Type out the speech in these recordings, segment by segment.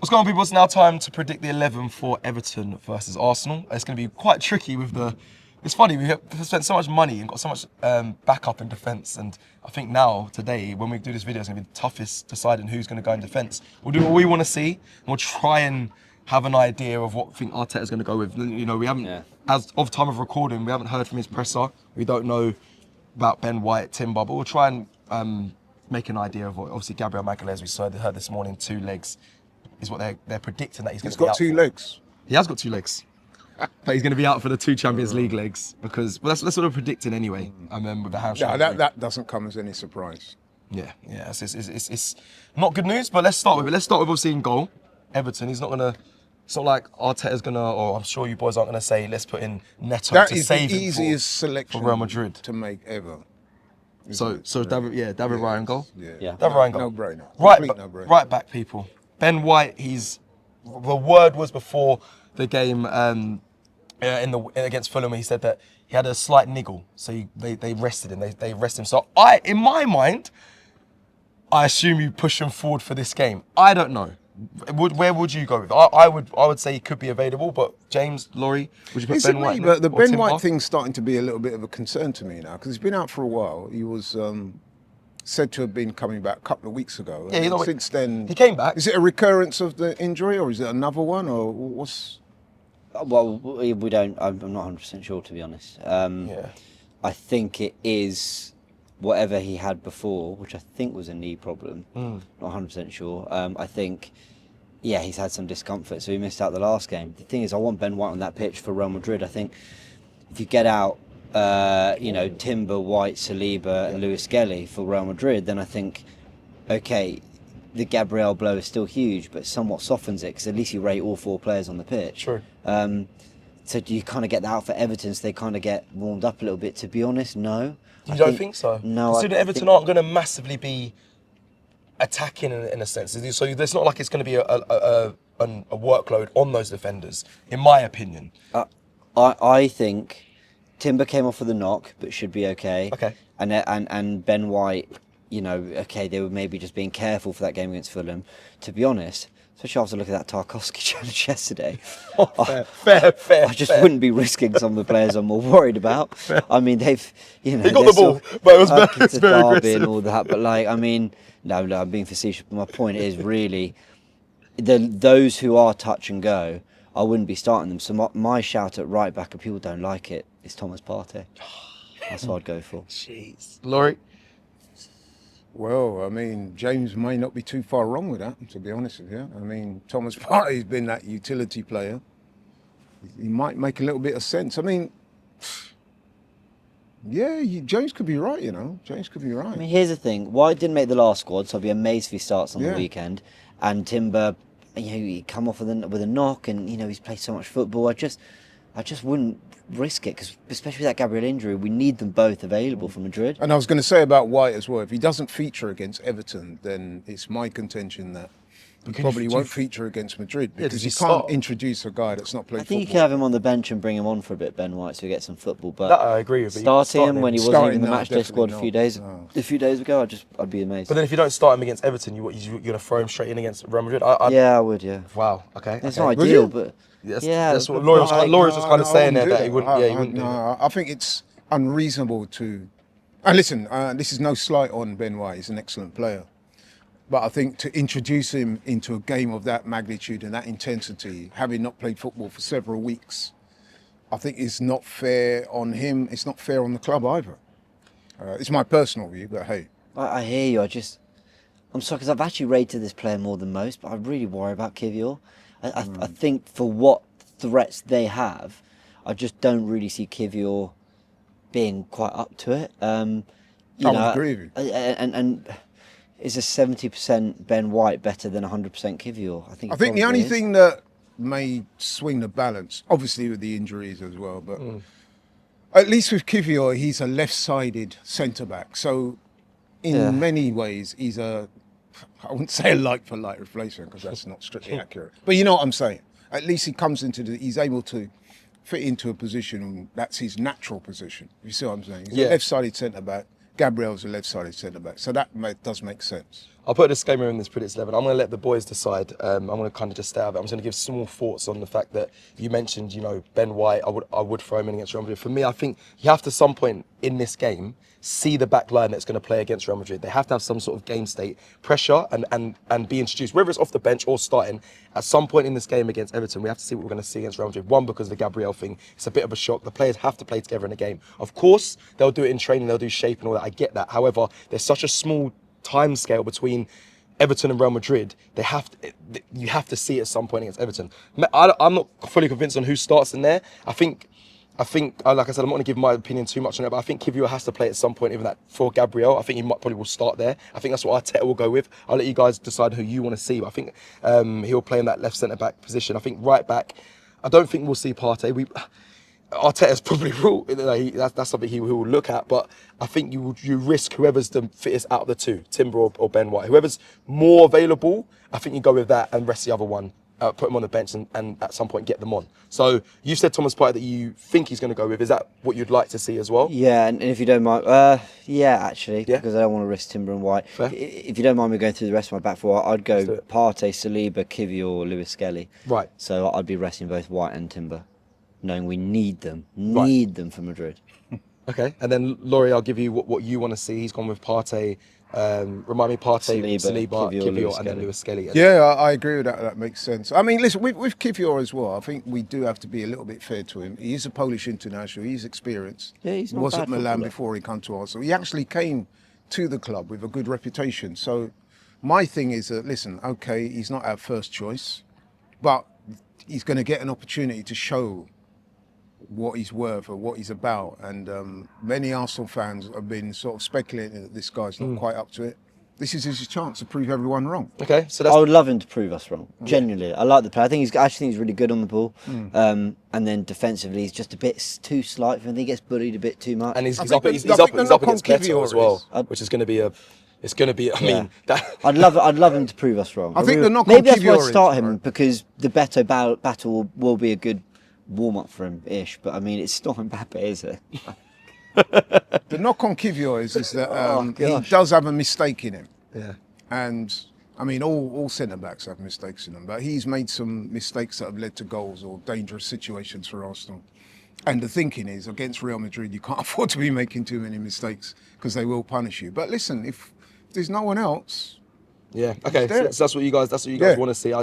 What's going on, people? It's now time to predict the 11 for Everton versus Arsenal. It's going to be quite tricky with the... It's funny, we've spent so much money and got so much backup in defence, and I think now, today, when we do this video, it's going to be the toughest deciding who's going to go in defence. We'll do what we want to see, and we'll try and have an idea of what I think Arteta's going to go with. You know, we haven't, as of time of recording, we haven't heard from his presser. We don't know about Ben White, Timber, but we'll try and make an idea of what, obviously, Gabriel Magalhaes, we heard this morning, 2 legs, is what they're predicting that he's going to be out. He's got 2 legs. He has got 2 legs. But he's going to be out for the 2 Champions League legs because, well, that's what we're predicting anyway. And then with the hamstring. Yeah, that doesn't come as any surprise. Yeah. It's not good news, but let's start with it. Let's start with obviously in goal. Everton, he's not going to, it's not like Arteta's going to, or I'm sure you boys aren't going to say, let's put in Neto to save the him easiest selection for Real Madrid to make ever. So David Ryan goal? Yeah. David Ryan goal. No brainer. Right back, people. Ben White, the word was before the game against Fulham, he said that he had a slight niggle, so they rested him. They rested him. So in my mind, I assume you push him forward for this game. I don't know. Where would you go with? I would say he could be available, but James, Laurie, would you put Ben White? But the Ben White thing's starting to be a little bit of a concern to me now because he's been out for a while. He was said to have been coming back a couple of weeks ago. Yeah, since then he came back. Is it a recurrence of the injury or is it another one or what's? Well, we don't. I'm not 100% sure, to be honest. I think it is whatever he had before, which I think was a knee problem. Not 100% sure. I think, he's had some discomfort, so he missed out the last game. The thing is, I want Ben White on that pitch for Real Madrid. I think if you get out, Timber, White, Saliba, and Luis Skelly for Real Madrid, then I think, okay, the Gabriel blow is still huge, but somewhat softens it because at least you rate all 4 players on the pitch. Sure. So do you kind of get that out for Everton so they kind of get warmed up a little bit? To be honest, no. You don't think so? No. Considering Everton aren't going to massively be attacking in a sense, so it's not like it's going to be a workload on those defenders, in my opinion. I think Timber came off with a knock, but should be okay. Okay. And Ben White, they were maybe just being careful for that game against Fulham. To be honest, especially after looking at that Tarkowski challenge yesterday, Fair. I just wouldn't be risking some of the players I'm more worried about. I mean, they've, he got the ball, but it was very aggressive and all that. But no, I'm being facetious. But my point is really, those who are touch and go, I wouldn't be starting them. So my shout at right back, if people don't like it, is Thomas Partey. That's what I'd go for. Jeez, Laurie. Well, James may not be too far wrong with that, to be honest with you. Thomas Partey's been that utility player. He might make a little bit of sense. James could be right, James could be right. Here's the thing. White didn't make the last squad, so I'd be amazed if he starts on the weekend. And Timber, he come off with a knock and, he's played so much football. I just wouldn't risk it because especially with that Gabriel injury, we need them both available for Madrid. And I was going to say about White as well, if he doesn't feature against Everton, then it's my contention that he probably won't feature against Madrid because you can't introduce a guy that's not played football. I think you can have him on the bench and bring him on for a bit, Ben White, so he gets some football. But that I agree with. Starting him when he wasn't even in the matchday squad a few days ago, I'd be amazed. But then if you don't start him against Everton, you're going to throw him straight in against Real Madrid? I would, yeah. Wow, okay. It's not ideal, but... That's what Laurie was just kind of saying there, that he wouldn't do it. I think it's unreasonable to... And listen, this is no slight on Ben White, he's an excellent player. But I think to introduce him into a game of that magnitude and that intensity, having not played football for several weeks, I think it's not fair on him, it's not fair on the club either. It's my personal view, but hey. I hear you, I'm sorry, because I've actually rated this player more than most, but I really worry about Kivior. I think for what threats they have, I just don't really see Kivior being quite up to it. I would agree with you. And is a 70% Ben White better than 100% Kivior? I think the only thing that may swing the balance, obviously with the injuries as well, but at least with Kivior, he's a left-sided centre-back. So in many ways, he's I wouldn't say a like-for-like replacement because that's not strictly accurate. But you know what I'm saying. At least he comes he's able to fit into a position that's his natural position. You see what I'm saying? He's a left-sided centre-back. Gabriel's a left-sided centre-back. So that does make sense. I'll put a disclaimer in this Predicts 11. I'm going to let the boys decide. I'm going to kind of just stay out of it. I'm just going to give small thoughts on the fact that you mentioned, Ben White. I would throw him in against Real Madrid. For me, I think you have to, some point in this game, see the back line that's going to play against Real Madrid. They have to have some sort of game state pressure and be introduced, whether it's off the bench or starting. At some point in this game against Everton, we have to see what we're going to see against Real Madrid. One, because of the Gabriel thing, it's a bit of a shock. The players have to play together in a game. Of course, they'll do it in training, they'll do shape and all that. I get that. However, there's such a small time scale between Everton and Real Madrid. You have to see it at some point against Everton. I'm not fully convinced on who starts in there. I think, like I said, I'm not going to give my opinion too much on it, but I think Kivior has to play at some point, even that for Gabriel. I think he probably will start there. I think that's what Arteta will go with. I'll let you guys decide who you want to see, but I think he'll play in that left centre-back position. I think right back, I don't think we'll see Partey. Arteta's probably rule. That's something he will look at, but I think you risk whoever's the fittest out of the two, Timber or Ben White. Whoever's more available, I think you go with that and rest the other one. Put him on the bench and at some point get them on. So you said Thomas Partey that you think he's going to go with. Is that what you'd like to see as well? Yeah, and if you don't mind, actually, Yeah? because I don't want to risk Timber and White. Fair. If you don't mind me going through the rest of my back four, I'd go Partey, Saliba, Kivior, Lewis Skelly. Right. So I'd be resting both White and Timber, knowing we need them for Madrid. Okay, and then Laurie, I'll give you what you want to see. He's gone with Partey. Remind me, Partey, Saliba, Kivior, and then Lewis Skelly. Yeah, I agree with that. That makes sense. I mean, listen, with Kivior as well, I think we do have to be a little bit fair to him. He is a Polish international. He's experienced. Yeah, he's not He was bad at Milan footballer. before he came to Arsenal. He actually came to the club with a good reputation. So my thing is that, listen, okay, he's not our first choice, but he's going to get an opportunity to show what he's worth or what he's about. And many Arsenal fans have been sort of speculating that this guy's not quite up to it. This is his chance to prove everyone wrong. Okay, so I would love him to prove us wrong. Genuinely, I like the player. I think he's really good on the ball. And then defensively, he's just a bit too slight for him. He gets bullied a bit too much. and he's I up think against Kivior Beto as well, is- which is going to be I mean, that, I'd love him to prove us wrong. I think the knock on Maybe that's why I'd Kivior start is, him right? because the Beto battle will be a good warm up for him ish. But I mean, it's not Mbappe, is it? The knock on Kivior is that he gosh. does have a mistake in him. yeah. And I mean, all centre-backs have mistakes in them, but he's made some mistakes that have led to goals or dangerous situations for Arsenal. And the thinking is, against Real Madrid, you can't afford to be making too many mistakes because they will punish you. But listen, if there's no one else, Yeah. Okay. So there. that's what you guys. Yeah. Want to see.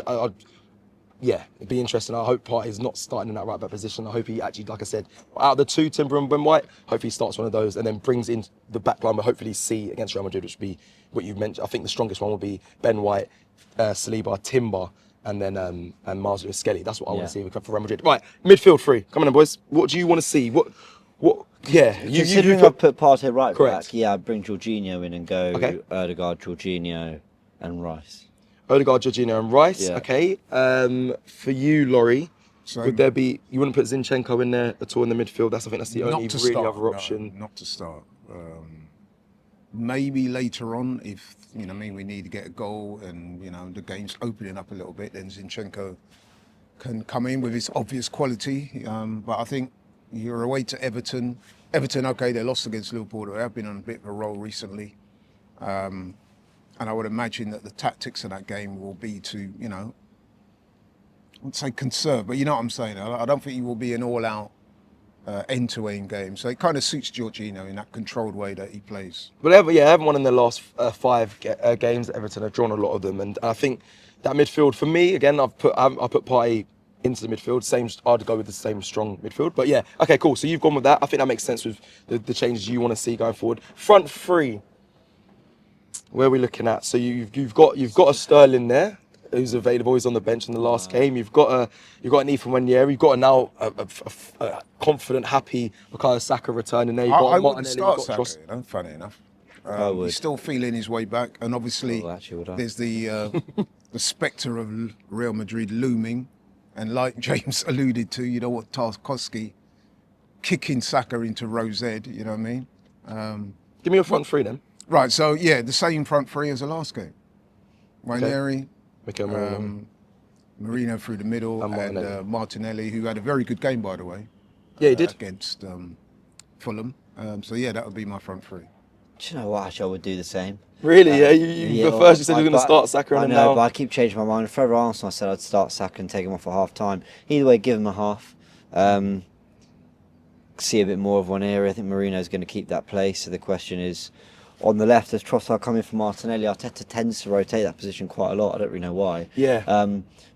Yeah, it'd be interesting. I hope Partey's not starting in that right back position. I hope he actually, like I said, out of the two, Timber and Ben White, hope he starts one of those and then brings in the back line. But hopefully see against Real Madrid, which would be what you've mentioned. I think the strongest one will be Ben White, Saliba, Timber, and then and Miles Lewis Skelly. That's what I want to see for Real Madrid. Right, midfield three. Come on, boys. What do you want to see? What? Yeah, Considering I put Partey right Correct. back, yeah, I'd bring Jorginho in and go Okay. Odegaard, Jorginho, and Rice. Odegaard, Jorginho, and Rice. Yeah. Okay. For you, Laurie, So- would there be? You wouldn't put Zinchenko in there at all in the midfield? I think that's the only not to really start. other option. No, not to start. Maybe later on, if we need to get a goal and the game's opening up a little bit, then Zinchenko can come in with his obvious quality. But I think you're away to Everton. Everton, okay, they lost against Liverpool. They have been on a bit of a roll recently. And I would imagine that the tactics of that game will be to, I wouldn't say conserve, but you know what I'm saying. I don't think it will be an all-out end-to-end game. So it kind of suits Jorginho in that controlled way that he plays. But haven't won in the last 5 games at Everton. I've drawn a lot of them, and I think that midfield for me again, I put Partey into the midfield. I'd go with the same strong midfield. But yeah, okay, cool. So you've gone with that. I think that makes sense with the changes you want to see going forward. Front three. Where are we looking at? So you've got a Sterling there who's available. He's on the bench in the last game. You've got an Ethan Wenier. You've got a confident, happy Bukayo Saka returning there. You've got I wouldn't Martinelli. start You've got Saka, funny enough. I would. He's still feeling his way back. And obviously, Actually, would I? there's the spectre of Real Madrid looming. And like James alluded to, what Tarkowski kicking Saka into Rose Ed, you know what I mean? Give me your front three then. Right, so yeah, the same front three as the last game. Ranieri, Mikel Merino. Marino through the middle, And and Martinelli. Martinelli, who had a very good game, by the way. Yeah, he did. Against Fulham. So yeah, that would be my front three. Do you know what? Actually, I would do the same. Really? Yeah. First you said you were going to start Saka, and I know, now. but I keep changing my mind. Forever Arsenal, I said I'd start Saka and take him off at half time. Either way, give him a half. See a bit more of one area. I think Mourinho's going to keep that place. So the question is, on the left, as Trossard coming from Martinelli, Arteta tends to rotate that position quite a lot. I don't really know why. Yeah.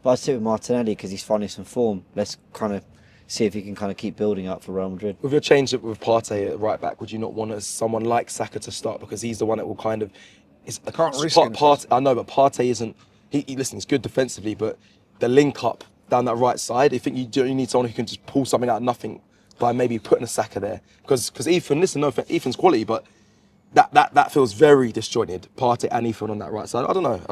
But I'd sit with Martinelli because he's finding some form. Let's kind of see if he can kind of keep building up for Real Madrid. With your change with Partey at right back, would you not want someone like Saka to start, because he's the one that will kind of... Can't risk himself. I know, but Partey isn't... Listen, he's good defensively, but the link up down that right side, I think you need someone who can just pull something out of nothing by maybe putting a Saka there. Because Ethan, listen, no offense, Ethan's quality, but that feels very disjointed. Partey and Ethan on that right side. I don't know.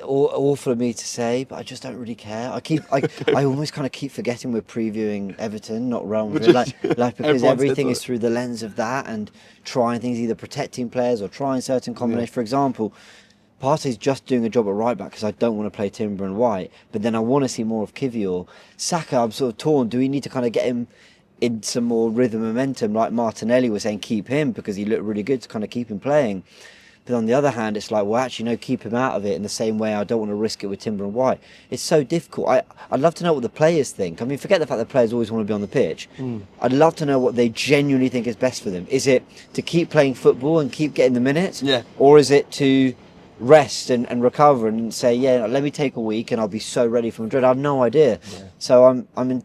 Awful of me to say, but I just don't really care. I almost kind of keep forgetting we're previewing Everton, not Real Madrid. Like because everything is through the lens of that and trying things, either protecting players or trying certain combinations. For example, Partey's just doing a job at right back because I don't want to play Timber and White, but then I want to see more of Kivior. Saka, I'm sort of torn. Do we need to kind of get him in some more rhythm momentum, like Martinelli was saying, keep him because he looked really good to kind of keep him playing? But on the other hand, it's like, well, actually, no, keep him out of it in the same way I don't want to risk it with Timber and White. It's so difficult. I'd love to know what the players think. I mean, forget the fact that players always want to be on the pitch. I'd love to know what they genuinely think is best for them. Is it to keep playing football and keep getting the minutes? Yeah. Or is it to rest and recover and say, yeah, let me take a week and I'll be so ready for Madrid? I have no idea. Yeah. So I'm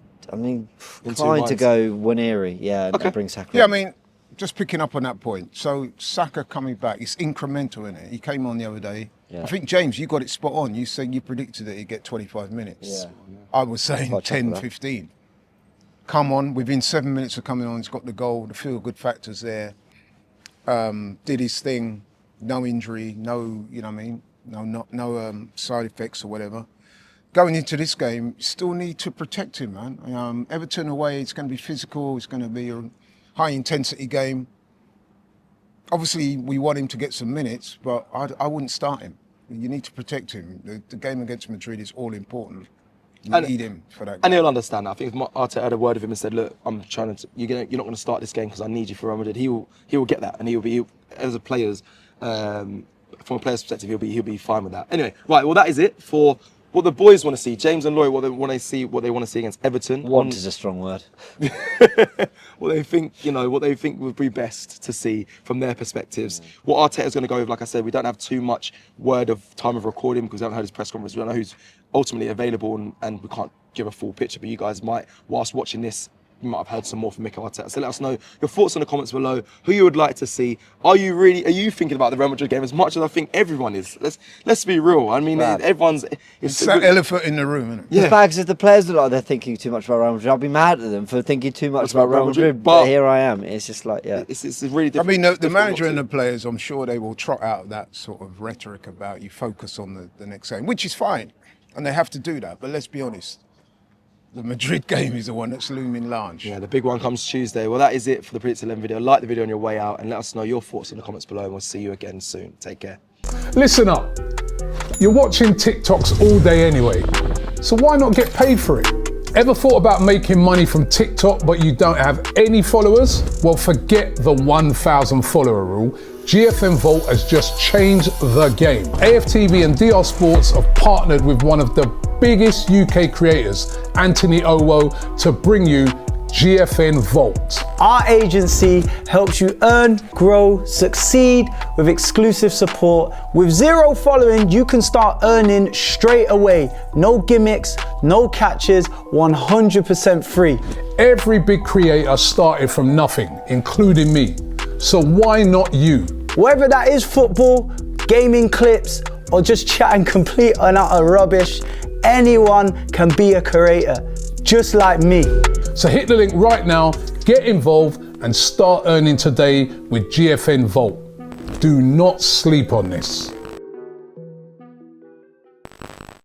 inclined to go Waneri, and bring Saka. Yeah, I mean, just picking up on that point. So Saka coming back, it's incremental, isn't it? He came on the other day. Yeah. I think, James, you got it spot on. You said you predicted that he'd get 25 minutes. Yeah. I was saying 10, 15. Come on, within 7 minutes of coming on, he's got the goal, the feel-good factors there. Did his thing, no injury, no, you know what I mean? No side effects or whatever. Going into this game, still need to protect him, man. Everton away, it's going to be physical. It's going to be a high-intensity game. Obviously, we want him to get some minutes, but I wouldn't start him. You need to protect him. The game against Madrid is all important. You need him for that game. And he'll understand that. I think if Arteta had a word with him and said, look, I'm trying to... You're not going to start this game because I need you for Real Madrid. He will get that, and he'll be, as a player's... from a player's perspective, he'll be fine with that. Anyway, right, well, that is it for... What the boys want to see, James and Laurie, what they want to see against Everton. Want is a strong word. what they think would be best to see from their perspectives. What Arteta's going to go with, like I said, we don't have too much word of time of recording because we haven't heard his press conference. We don't know who's ultimately available and we can't give a full picture, but you guys might, whilst watching this, you might have heard some more from Mikel Arteta. So let us know your thoughts in the comments below, who you would like to see. Are you thinking about the Real Madrid game as much as I think everyone is? Let's be real. I mean, everyone's... It's that elephant in the room, isn't it? Yeah. The fact is, the players look like they're thinking too much about Real Madrid. I'll be mad at them for thinking too much about Real Madrid, but here I am. It's just like, It's really difficult. I mean, the manager and the players, I'm sure they will trot out that sort of rhetoric about you focus on the next game, which is fine. And they have to do that. But let's be honest. The Madrid game is the one that's looming large. Yeah, the big one comes Tuesday. Well, that is it for the Predicted 11 video. Like the video on your way out and let us know your thoughts in the comments below, and we'll see you again soon. Take care. Listen up. You're watching TikToks all day anyway, so why not get paid for it? Ever thought about making money from TikTok but you don't have any followers? Well, forget the 1,000 follower rule. GFN Vault has just changed the game. AFTV and DR Sports have partnered with one of the biggest UK creators, Anthony Owo, to bring you GFN Vault. Our agency helps you earn, grow, succeed with exclusive support. With 0 following, you can start earning straight away. No gimmicks, no catches, 100% free. Every big creator started from nothing, including me. So why not you? Whether that is football, gaming clips, or just chatting complete and utter rubbish, anyone can be a creator, just like me. So hit the link right now, get involved, and start earning today with GFN Vault. Do not sleep on this.